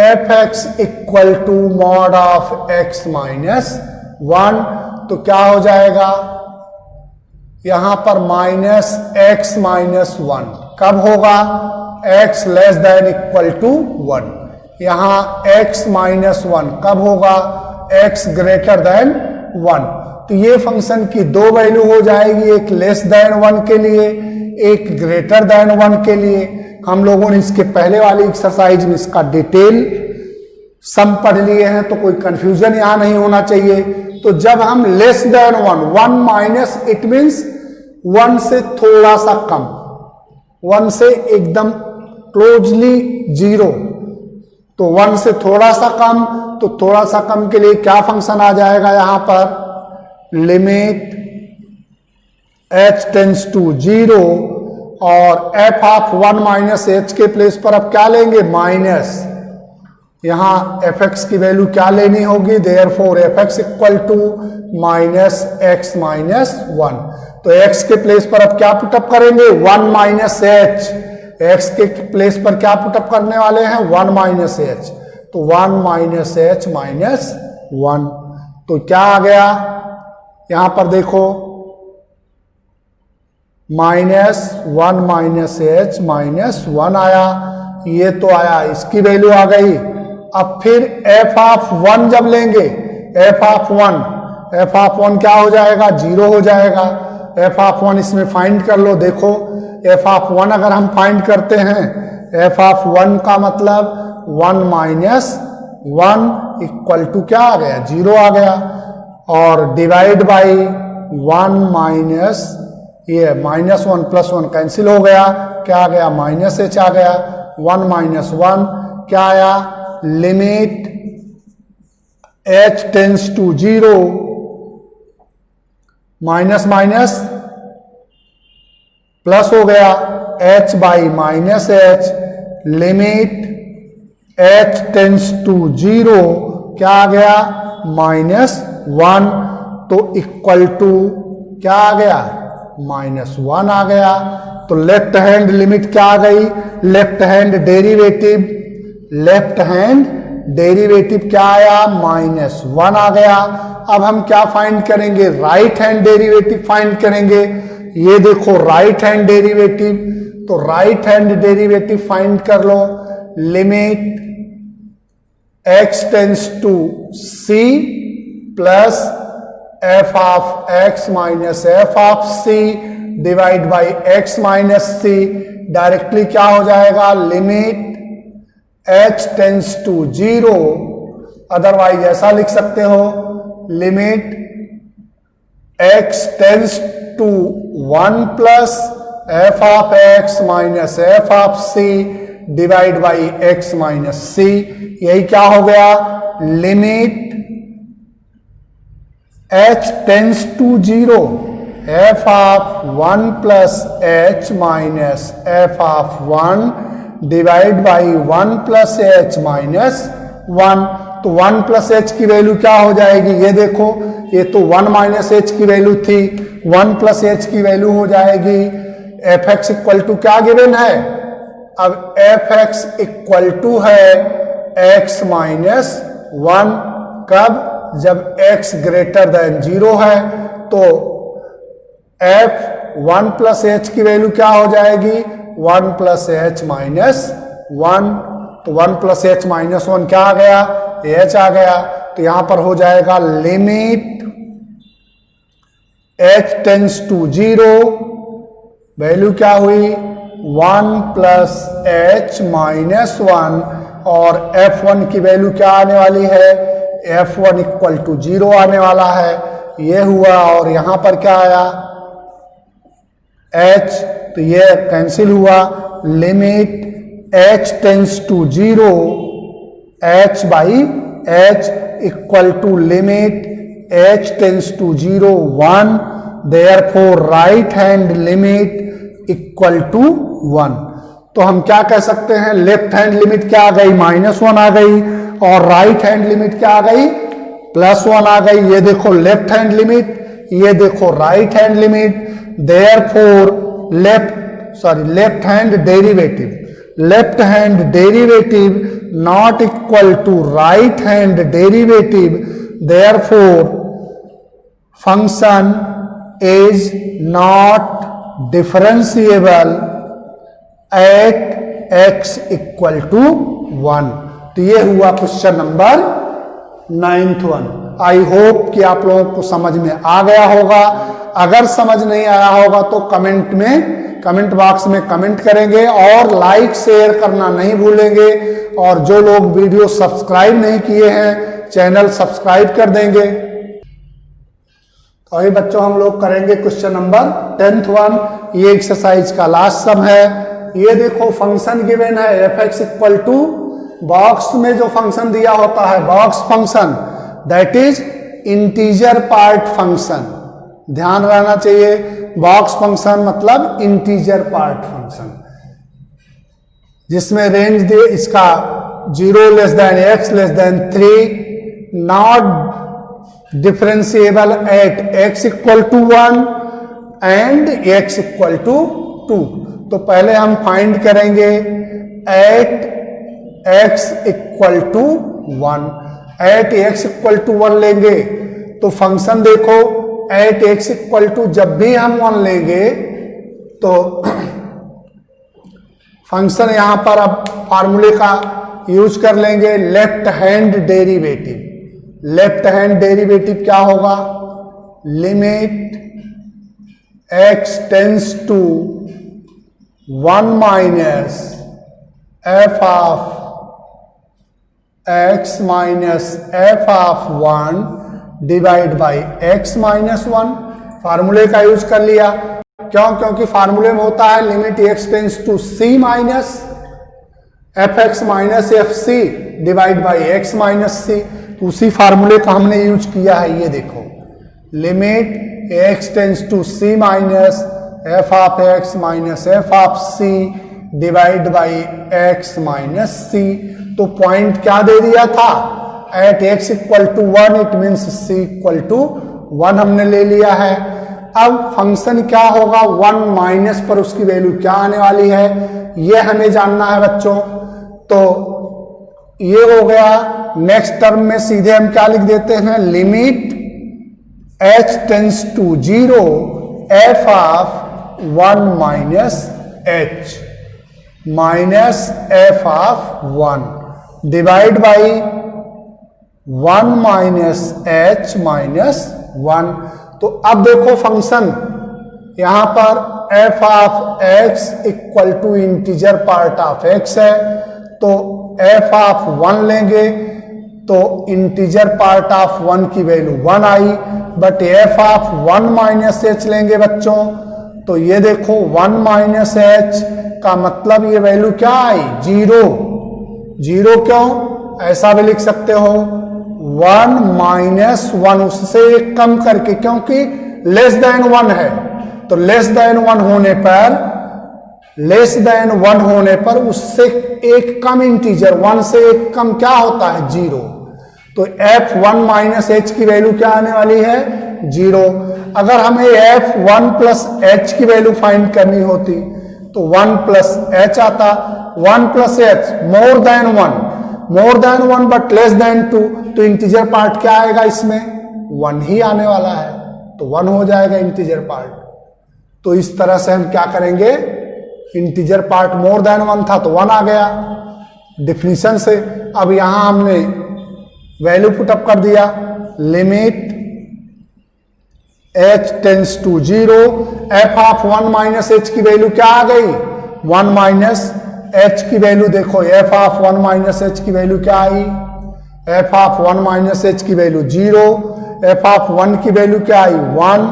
S1: f x equal to mod of x minus 1। तो क्या हो जाएगा यहां पर माइनस एक्स माइनस 1 कब होगा, x less than equal to 1। यहां एक्स माइनस 1 कब होगा, एक्स ग्रेटर देन 1। तो ये फंक्शन की दो वैल्यू हो जाएगी, एक लेस देन 1 के लिए, एक ग्रेटर देन 1 के लिए। हम लोगों ने इसके पहले वाली एक्सरसाइज में इसका डिटेल सम पढ़ लिए हैं तो कोई कंफ्यूजन यहां नहीं होना चाहिए। तो जब हम less than 1, 1 minus it means 1 से थोड़ा सा कम, 1 से एकदम क्लोजली 0, तो 1 से थोड़ा सा कम, तो थोड़ा सा कम के लिए क्या फंक्शन आ जाएगा यहां पर, लिमिट h टेंस टू 0 और f ऑफ 1 माइनस h के प्लेस पर अब क्या लेंगे, माइनस, यहां fx की वैल्यू क्या लेनी होगी, therefore fx equal to minus x minus 1। तो x के प्लेस पर अब क्या पुटअप करेंगे, 1 माइनस h, x के प्लेस पर क्या पुटअप करने वाले हैं, 1 माइनस h, तो 1 माइनस h माइनस 1। तो क्या आ गया यहां पर देखो, माइनस 1 माइनस h माइनस 1 आया, ये तो आया, इसकी वैल्यू आ गई। अब फिर f ऑफ 1 जब लेंगे, f ऑफ 1 क्या हो जाएगा, 0 हो जाएगा। f ऑफ 1 इसमें फाइंड कर लो, देखो f ऑफ 1 अगर हम फाइंड करते हैं, f ऑफ 1 का मतलब 1 माइनस 1 इक्वल टू क्या आ गया, 0 आ गया, और डिवाइड बाई 1 माइनस, ये माइनस 1 प्लस 1 कैंसिल हो गया, क्या आ गया, माइनस h आ गया, 1 माइनस 1 क्या आया, limit h tends to 0, minus minus plus हो गया, h by minus h, limit h tends to 0 क्या आ गया, माइनस 1, तो इक्वल टू क्या आ गया, माइनस 1 आ गया। तो लेफ्ट हैंड लिमिट क्या आ गई, लेफ्ट हैंड डेरिवेटिव क्या आया, माइनस 1 आ गया। अब हम क्या फाइंड करेंगे, राइट हैंड डेरिवेटिव फाइंड करेंगे। ये देखो राइट हैंड डेरिवेटिव, तो राइट हैंड डेरिवेटिव फाइंड कर लो, limit x tends to c plus f of x minus f of c divide by x minus c, directly क्या हो जाएगा, limit h tends to 0, otherwise ऐसा लिख सकते हो, limit x tends to 1 plus f of x minus f of c divide by x minus c, यही क्या हो गया, limit h tends to 0 f of 1 plus h minus f of 1 divide by 1 plus h minus 1। तो 1 plus h की value क्या हो जाएगी, ये देखो, ये तो 1 माइनस h की वैल्यू थी, 1 प्लस h की वैल्यू हो जाएगी fx इक्वल टू क्या गिवन है, अब fx इक्वल टू है x माइनस 1, कब, जब x ग्रेटर देन 0 है, तो f 1 प्लस h की वैल्यू क्या हो जाएगी, 1 प्लस h माइनस 1, तो 1 प्लस h माइनस 1 क्या आ गया, h आ गया। तो यहां पर हो जाएगा limit h tends to 0, value क्या हुई, 1 प्लस h माइनस 1, और f1 की वैल्यू क्या आने वाली है, f1 इक्वल टू 0 आने वाला है, ये हुआ। और यहां पर क्या आया, h, तो ये कैंसिल हुआ, limit h tends to 0, h by h equal to limit h tends to 0 1, therefore right hand limit equal to 1। तो हम क्या कह सकते हैं, लेफ्ट हैंड लिमिट क्या आ गई, माइनस 1 आ गई, और राइट हैंड लिमिट क्या आ गई, प्लस 1 आ गई। ये देखो लेफ्ट हैंड लिमिट, ये देखो right hand limit, therefore left hand derivative not equal to right hand derivative, therefore function is not differentiable at x equal to 1। तो ये हुआ question number 9th 1। I hope कि आप लोगों को समझ में आ गया होगा। अगर समझ नहीं आया होगा तो कमेंट बॉक्स में कमेंट करेंगे और लाइक शेयर करना नहीं भूलेंगे। और जो लोग वीडियो सब्सक्राइब नहीं किए हैं चैनल सब्सक्राइब कर देंगे। तो अभी बच्चों हम लोग करेंगे क्वेश्चन नंबर 10th वन। ये एक्सरसाइज का लास्ट सम है। ये देखो फंक्शन गिवन है f(x) इक्वल टू बॉक्स में जो फंक्शन दिया होता है box function, that is integer part function. ध्यान रहना चाहिए, बॉक्स फंक्शन मतलब इंटीजर पार्ट फंक्शन, जिसमें रेंज दिए इसका 0 less than x less than 3, not differentiable at x equal to 1 and x equal to 2। तो पहले हम फाइंड करेंगे at x equal to 1। At x equal to 1 लेंगे तो फंक्शन देखो एट x इक्वल टू, जब भी हम 1 लेंगे तो फंक्शन यहां पर अब फार्मूले का यूज कर लेंगे left hand derivative. Left hand derivative क्या होगा? Limit x tends to 1 minus f of x minus f of 1 divide by x minus 1। फार्मूले का यूज कर लिया। क्यों? क्योंकि फार्मूले में होता है limit x tends to c minus fx minus fc divide by x minus c। उसी फार्मूले का हमने यूज किया है। ये देखो limit x tends to c minus f of x minus f of c divide by x minus c। तो point क्या दे दिया था? At x equal to 1, it means c equal to 1 हमने ले लिया है। अब फंक्शन क्या होगा? 1 माइनस पर उसकी वैल्यू क्या आने वाली है ये हमें जानना है बच्चों। तो ये हो गया। नेक्स्ट टर्म में सीधे हम क्या लिख देते हैं? Limit h tends to 0 f of 1 minus h minus f of 1 divide by 1 minus h minus 1। तो अब देखो फंक्शन यहां पर f of x equal to integer part of x है, तो f ऑफ 1 लेंगे तो इंटीजर पार्ट ऑफ 1 की value 1 I. But f of 1 minus h लेंगे बच्चों तो ये देखो 1 माइनस h का मतलब ये वैल्यू क्या आई? 0। 0 क्यों? ऐसा भी लिख सकते हो 1 माइनस 1, उससे एक कम करके, क्योंकि लेस देन 1 है तो लेस देन 1 होने पर उससे एक कम इंटीजर 1 से एक कम क्या होता है? 0। तो f1 माइनस h की वैल्यू क्या आने वाली है? 0। अगर हमें f1 प्लस h की वैल्यू फाइंड करनी होती तो 1 प्लस h आता। 1 plus h more than 1 but less than 2, तो इंटीजर पार्ट क्या आएगा इसमें? 1 ही आने वाला है, तो 1 हो जाएगा इंटीजर पार्ट। तो इस तरह से हम क्या करेंगे? इंटीजर पार्ट मोर देन 1 था तो 1 आ गया डिफिनीशन से। अब यहां हमने वैल्यू पुटअप कर दिया। Limit h tends to 0 f of 1 minus h की वैल्यू क्या आ गई? 1 माइनस h की वैल्यू देखो, f ऑफ 1 माइनस h की वैल्यू क्या आई? f ऑफ 1 माइनस h की वैल्यू 0, f ऑफ 1 की वैल्यू क्या आई? 1,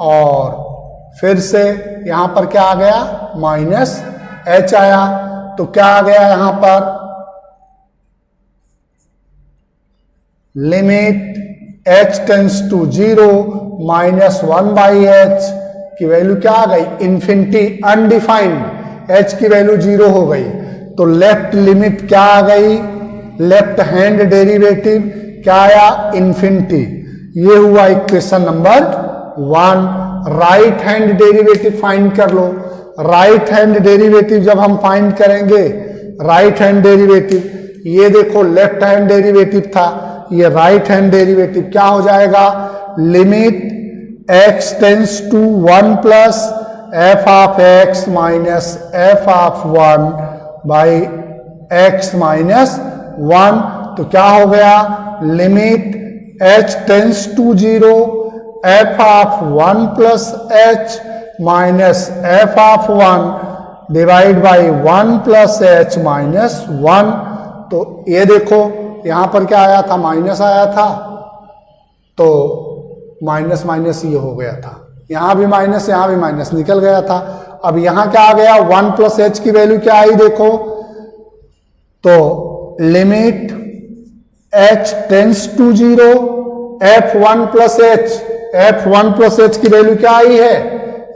S1: और फिर से यहां पर क्या आ गया? माइनस h आया। तो क्या आ गया यहां पर? Limit h tends to 0 minus 1 by h की वैल्यू क्या आ गई? Infinity, undefined. h की वैल्यू 0 हो गई तो लेफ्ट लिमिट क्या आ गई? लेफ्ट हैंड डेरिवेटिव क्या आया? इन्फिनिटी। ये हुआ equation number 1। Right hand derivative find कर लो। राइट हैंड डेरिवेटिव जब हम फाइंड करेंगे, राइट हैंड डेरिवेटिव, ये देखो लेफ्ट हैंड डेरिवेटिव था, ये राइट हैंड डेरिवेटिव क्या हो जाएगा? Limit x tends to 1 plus f of x minus f of 1 by x minus 1। तो क्या हो गया? Limit h tends to 0, f of 1 plus h minus f of 1 divide by 1 plus h minus 1। तो ये देखो यहां पर क्या आया था, माइनस आया था, तो माइनस माइनस ये हो गया था, यहां भी माइनस यहां भी माइनस निकल गया था। अब यहां क्या आ गया, 1 प्लस एच की वैल्यू क्या आई देखो, तो limit h tends to 0, f1 plus h, f1 plus h की वैल्यू क्या आई है,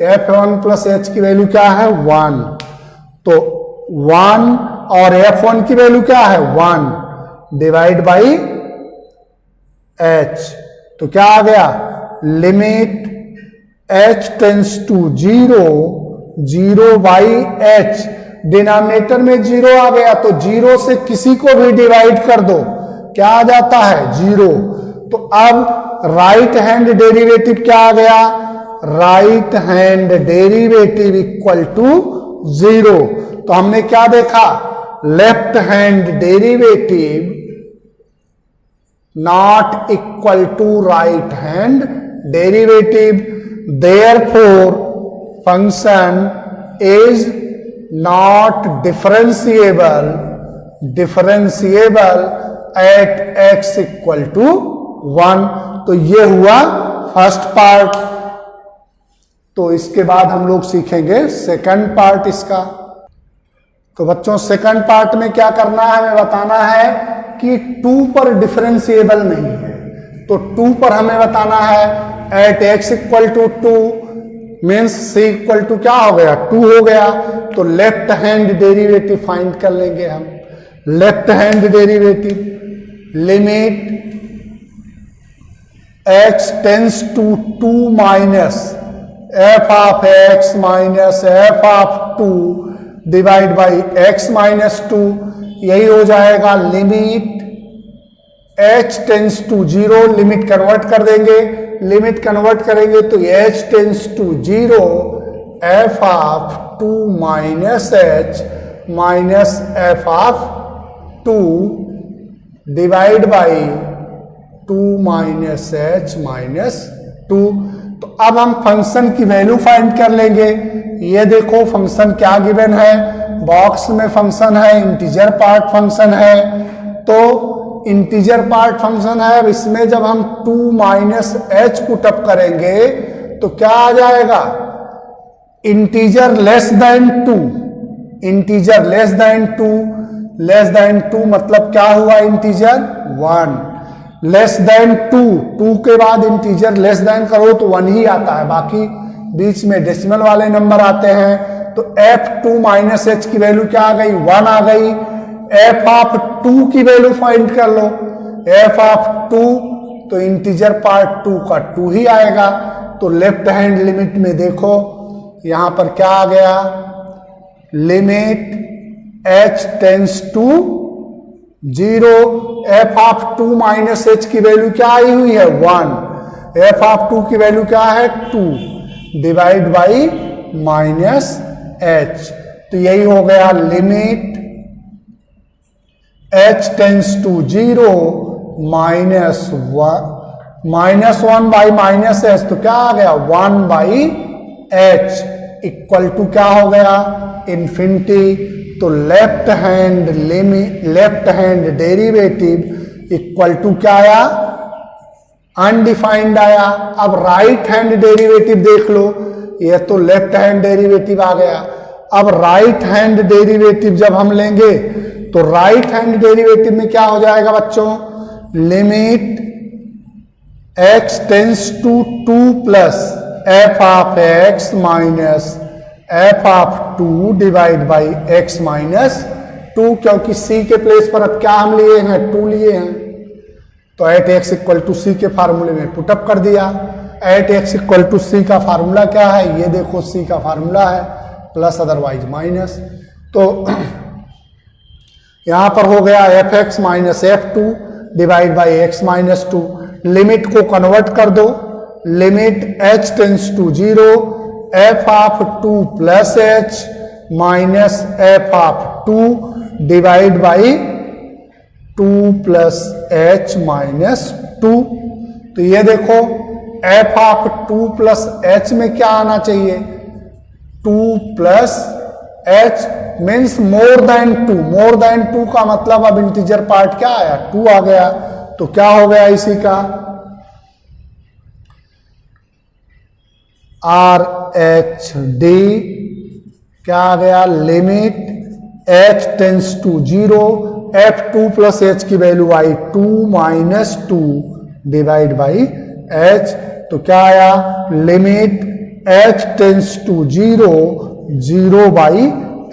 S1: f1 प्लस एच की वैल्यू क्या है 1, तो 1 और f1 की वैल्यू क्या है 1 डिवाइड बाई h, तो क्या आ गया, limit h tends to 0, 0 by h, denominator में 0 आ गया तो 0 से किसी को भी डिवाइड कर दो, क्या आ जाता है 0। तो अब राइट हैंड डेरिवेटिव क्या आ गया, right hand derivative equal to 0। तो हमने क्या देखा, left hand derivative not equal to right hand derivative, therefore function is not differentiable at x equal to 1। तो ये हुआ फर्स्ट पार्ट। तो इसके बाद हम लोग सीखेंगे सेकंड पार्ट इसका। तो बच्चों सेकंड पार्ट में क्या करना है, हमें बताना है कि 2 पर डिफरेंशिएबल नहीं है, तो 2 पर हमें बताना है at x equal to 2 means c equal to क्या हो गया 2 हो गया, तो लेफ्ट हैंड डेरिवेटिव फाइंड कर लेंगे हम। Left hand derivative limit x tends to 2 minus f of x minus f of 2 divide by x minus 2, यही हो जाएगा limit h tends to 0, limit convert कर देंगे, लिमिट कन्वर्ट करेंगे तो h tends to 0 f of 2 minus h minus f of 2 divide by 2 minus h minus 2। तो अब हम फंक्शन की वैल्यू फाइंड कर लेंगे। ये देखो फंक्शन क्या गिवन है, बॉक्स में फंक्शन है, इंटीजर पार्ट फंक्शन है, तो इंटीजर पार्ट फंक्शन है। अब इसमें जब हम 2 माइनस h पुटअप करेंगे तो क्या आ जाएगा, integer less than 2, integer less than 2, less than 2 मतलब क्या हुआ, इंटीजर 1, लेस देन 2, 2 के बाद इंटीजर लेस देन करो तो 1 ही आता है, बाकी बीच में डेसिमल वाले नंबर आते हैं। तो f2 माइनस h की वैल्यू क्या आ गई 1 आ गई। f ऑफ 2 की वैल्यू फाइंड कर लो, f ऑफ 2 तो इंटीजर पार्ट 2 का 2 ही आएगा। तो लेफ्ट हैंड लिमिट में देखो यहां पर क्या आ गया, limit h tends to 0, f of 2 minus h की वैल्यू क्या आई हुई है 1, f ऑफ 2 की वैल्यू क्या है 2 डिवाइड बाई माइनस h, तो यही हो गया limit h tends to 0 minus 1 by minus h, तो क्या आ गया 1 बाई h इक्वल टू क्या हो गया इन्फिनिटी। तो left hand limit, left hand derivative equal to क्या आया, अनडिफाइंड आया। अब राइट हैंड डेरिवेटिव देख लो, ये तो लेफ्ट हैंड डेरिवेटिव आ गया। अब राइट हैंड डेरिवेटिव जब हम लेंगे तो राइट हैंड डेरिवेटिव में क्या हो जाएगा बच्चों, limit x tends to 2 plus f of x minus f of 2 divide by x minus 2, क्योंकि c के प्लेस पर अब क्या हम लिए हैं 2 लिए हैं, तो एट x इक्वल टू सी के फार्मूले में पुटअप कर दिया। एट x इक्वल टू सी का फार्मूला क्या है, ये देखो c का फार्मूला है प्लस अदरवाइज माइनस, तो यहां पर हो गया f(x) minus f2 divide by x minus 2। Limit को कन्वर्ट कर दो, limit h tends to 0 f of 2 plus h minus f of 2 divide by 2 plus h minus 2। तो ये देखो एफ ऑफ 2 प्लस एच में क्या आना चाहिए, 2 plus H means more than 2। More than 2 का मतलब अब इंटीजर पार्ट क्या आया, 2 आ गया। तो क्या हो गया इसी का, आर एच डी क्या आ गया, limit h tends to 0, f 2 plus h की वैल्यू आई 2 माइनस 2 डिवाइड बाई एच। तो क्या आया, limit h tends to 0, 0 by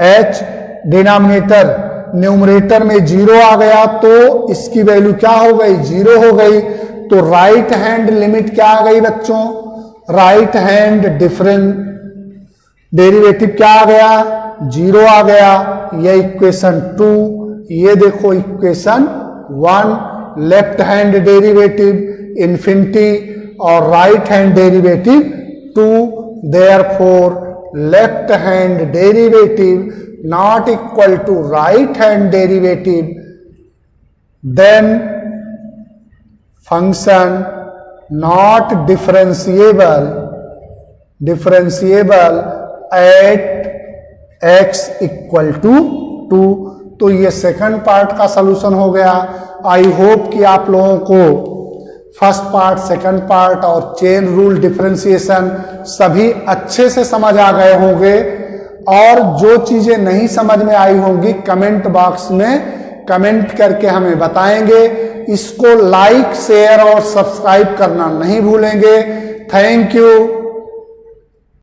S1: h. Denominator numerator में 0 आ गया तो इसकी वैल्यू क्या हो गई, 0 हो गई। तो राइट हैंड लिमिट क्या आ गई बच्चों, राइट हैंड डिफरेंट डेरिवेटिव क्या आ गया, 0 आ गया। ये इक्वेशन 2, ये देखो equation 1। Left hand derivative infinity और right hand derivative 2, therefore left hand derivative not equal to right hand derivative, then function not differentiable at x equal to 2। तो ये सेकंड पार्ट का सलूशन हो गया। आई होप कि आप लोगों को फर्स्ट पार्ट, सेकंड पार्ट और चेन रूल डिफरेंशिएशन सभी अच्छे से समझ आ गए होंगे। और जो चीजें नहीं समझ में आई होंगी कमेंट बॉक्स में कमेंट करके हमें बताएंगे। इसको लाइक, शेयर और सब्सक्राइब करना नहीं भूलेंगे। Thank you.